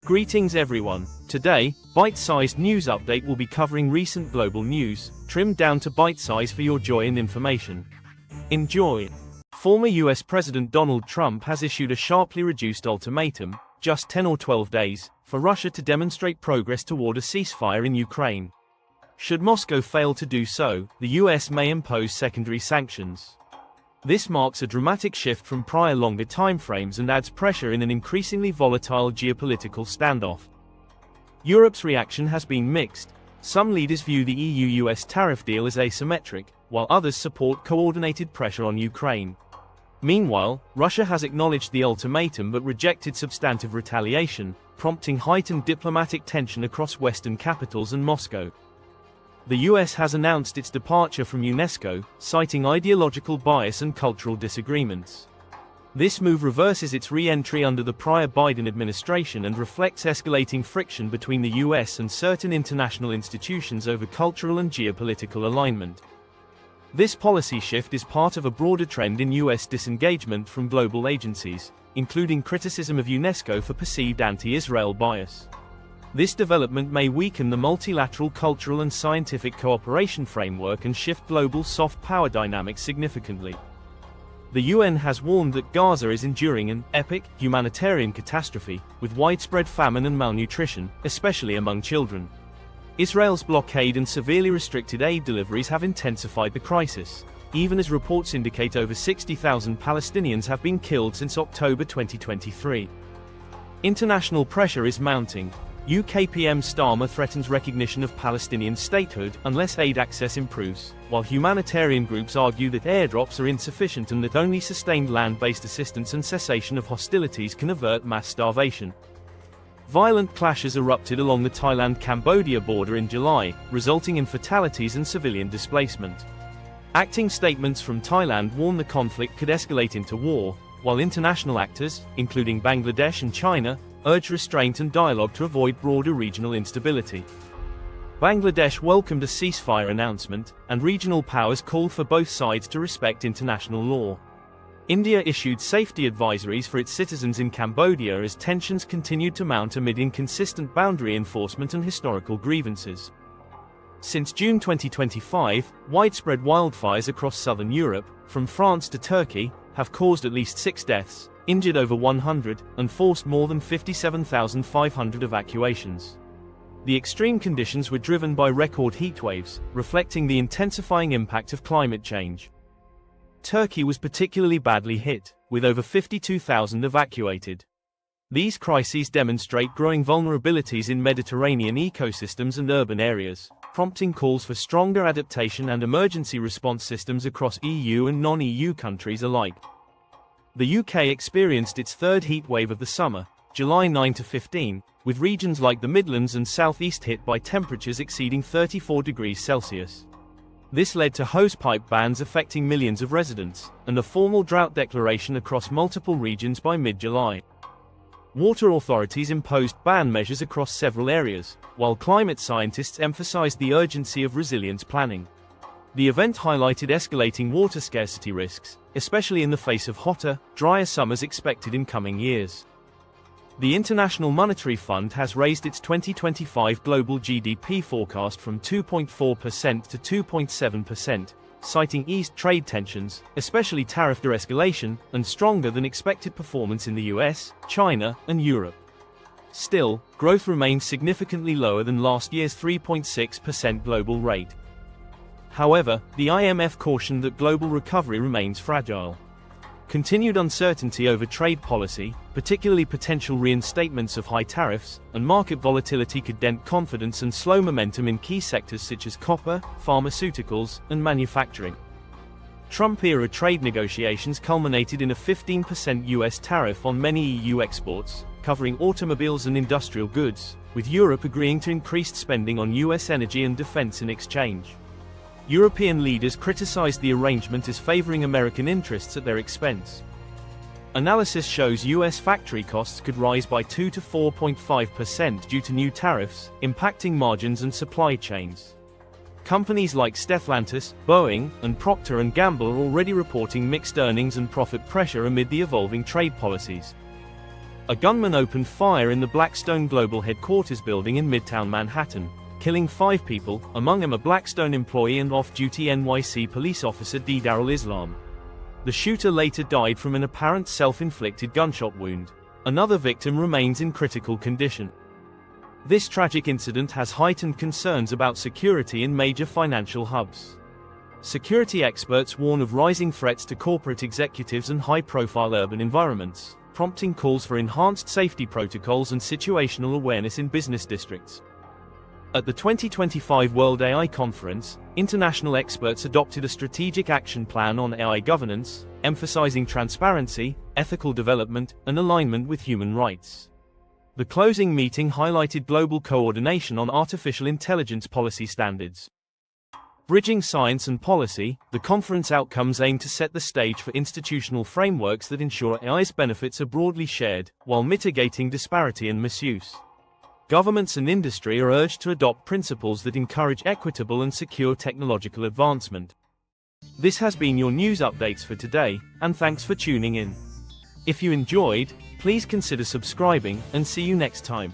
Greetings everyone. Today, bite-sized news update will be covering recent global news, trimmed down to bite size for your joy and information. Enjoy. Former US President Donald Trump has issued a sharply reduced ultimatum, just 10 or 12 days, for Russia to demonstrate progress toward a ceasefire in Ukraine. Should Moscow fail to do so, the US may impose secondary sanctions. This marks a dramatic shift from prior longer timeframes and adds pressure in an increasingly volatile geopolitical standoff. Europe's reaction has been mixed. Some leaders view the EU-US tariff deal as asymmetric, while others support coordinated pressure on Ukraine. Meanwhile, Russia has acknowledged the ultimatum but rejected substantive retaliation, prompting heightened diplomatic tension across Western capitals and Moscow. The US has announced its departure from UNESCO, citing ideological bias and cultural disagreements. This move reverses its re-entry under the prior Biden administration and reflects escalating friction between the US and certain international institutions over cultural and geopolitical alignment. This policy shift is part of a broader trend in US disengagement from global agencies, including criticism of UNESCO for perceived anti-Israel bias. This development may weaken the multilateral cultural and scientific cooperation framework and shift global soft power dynamics significantly. The UN has warned that Gaza is enduring an epic humanitarian catastrophe, with widespread famine and malnutrition, especially among children. Israel's blockade and severely restricted aid deliveries have intensified the crisis, even as reports indicate over 60,000 Palestinians have been killed since October 2023. International pressure is mounting. UK PM Starmer threatens recognition of Palestinian statehood unless aid access improves, while humanitarian groups argue that airdrops are insufficient and that only sustained land-based assistance and cessation of hostilities can avert mass starvation. Violent clashes erupted along the Thailand-Cambodia border in July, resulting in fatalities and civilian displacement. Acting statements from Thailand warn the conflict could escalate into war, while international actors, including Bangladesh and China, urge restraint and dialogue to avoid broader regional instability. Bangladesh welcomed a ceasefire announcement, and regional powers called for both sides to respect international law. India issued safety advisories for its citizens in Cambodia as tensions continued to mount amid inconsistent boundary enforcement and historical grievances. Since June 2025, widespread wildfires across southern Europe, from France to Turkey, have caused at least 6 deaths, injured over 100, and forced more than 57,500 evacuations. The extreme conditions were driven by record heatwaves, reflecting the intensifying impact of climate change. Turkey was particularly badly hit, with over 52,000 evacuated. These crises demonstrate growing vulnerabilities in Mediterranean ecosystems and urban areas, prompting calls for stronger adaptation and emergency response systems across EU and non-EU countries alike. The UK experienced its third heatwave of the summer, July 9 to 15, with regions like the Midlands and South East hit by temperatures exceeding 34 degrees Celsius. This led to hosepipe bans affecting millions of residents, and a formal drought declaration across multiple regions by mid-July. Water authorities imposed ban measures across several areas, while climate scientists emphasized the urgency of resilience planning. The event highlighted escalating water scarcity risks, especially in the face of hotter, drier summers expected in coming years. The International Monetary Fund has raised its 2025 global GDP forecast from 2.4% to 2.7%, citing eased trade tensions, especially tariff de-escalation, and stronger than expected performance in the US, China, and Europe. Still, growth remains significantly lower than last year's 3.6% global rate. However, the IMF cautioned that global recovery remains fragile. Continued uncertainty over trade policy, particularly potential reinstatements of high tariffs, and market volatility could dent confidence and slow momentum in key sectors such as copper, pharmaceuticals, and manufacturing. Trump-era trade negotiations culminated in a 15% US tariff on many EU exports, covering automobiles and industrial goods, with Europe agreeing to increased spending on US energy and defense in exchange. European leaders criticized the arrangement as favoring American interests at their expense. Analysis shows US factory costs could rise by 2 to 4.5% due to new tariffs, impacting margins and supply chains. Companies like Stellantis, Boeing, and Procter & Gamble are already reporting mixed earnings and profit pressure amid the evolving trade policies. A gunman opened fire in the Blackstone Global headquarters building in Midtown Manhattan, killing 5 people, among them a Blackstone employee and off-duty NYC police officer D. Darul Islam. The shooter later died from an apparent self-inflicted gunshot wound. Another victim remains in critical condition. This tragic incident has heightened concerns about security in major financial hubs. Security experts warn of rising threats to corporate executives and high-profile urban environments, prompting calls for enhanced safety protocols and situational awareness in business districts. At the 2025 World AI Conference, international experts adopted a strategic action plan on AI governance, emphasizing transparency, ethical development, and alignment with human rights. The closing meeting highlighted global coordination on artificial intelligence policy standards. Bridging science and policy, the conference outcomes aim to set the stage for institutional frameworks that ensure AI's benefits are broadly shared, while mitigating disparity and misuse. Governments and industry are urged to adopt principles that encourage equitable and secure technological advancement. This has been your news updates for today, and thanks for tuning in. If you enjoyed, please consider subscribing, and see you next time.